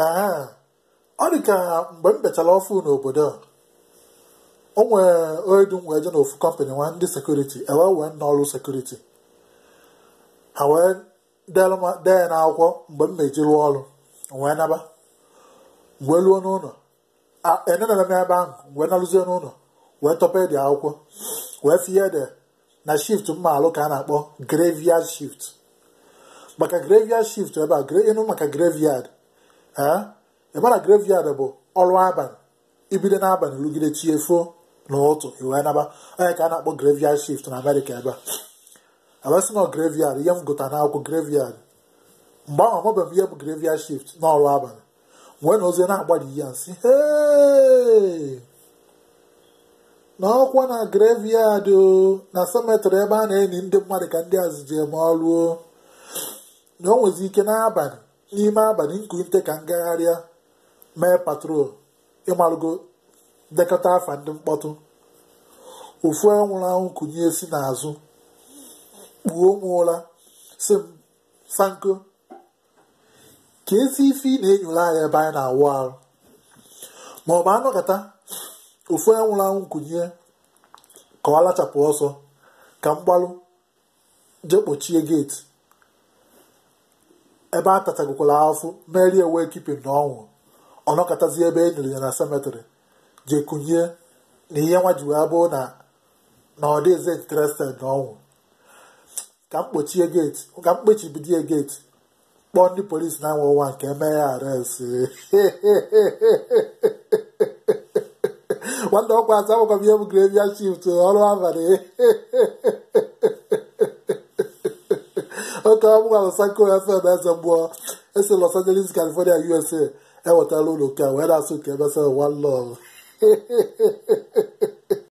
ee ọ dị ka mgbe m bechara ọfụ n'obodo a o nwere onye du m wee je n'ofu kọmpanị nwa ndị sekuriti wee n'ọrụ sekuriti ha wee dee ya n'akwụkwọ mgbe m meji rụọ ọrụ wee naba wee luo n'ụlọ enenere m ebe ahụ wee narụzie n'ụlọ wee tọpe dị akwụkwọ wee finye ede na shift mma alụ ka a na-akpọ graveyard shift maka graveyard shift ebe a ịnụ maka graveyard ebe na graveyard bụ ọrụ abalị ibido n'abalị rugide chi efo n'ụtụ wee naba onye ka a na-akpọ graveyard shift na Amerịka ebe a wee sị na graveyard ihe m gụta n'akwụkwọ graveyard mgbe ahụ amabeghị m ihe bụ graveyard shift n'ọrụ abalị wee na ozi na-agbadi ya nsị na ọkwa na graveyard na cemetery ebe a na-eni ndị mmadụ ka ndị azụji eme ọrụ na o nwezi ike n'abalị n'ime abalị nkunte ka ngagharịa mee patrol ịmarụgo dekọta afa ndị mkpọtụ ofu nwụrụ anwụ kunye si n'azụ kpuo m ụra si m sanko ka ezi ife ị na-enyere anyị ebe anyị na-awụ arụ ma ọ bụ anọkọta ofu nwụrụ anwụ kunye ka ọ lachapụ ọsọ ka m gbalụ jee kpochie geeti ebe a tachagokwala afụ merie ewe kipin na ọnwụ ọnọkọtazi ebe e nyere ya na cemetery jee kunye na ihe nwa ji wee bụ na ọ dịghịzi interested na ọnwụ ka m kpochie geeti ka m kpechibidie geeti kpọọ ndị polisi na nwa nke eme ya arest nwanne ọkwa asa akwụkwọ m ihe bụ graveyard shift ọrụ abalị oke ọ bụgara Sanko FM eze mmụọ esi Los Angeles, California, USA ewetala ụlọ nke a wee na-asụ ka ebe sị one love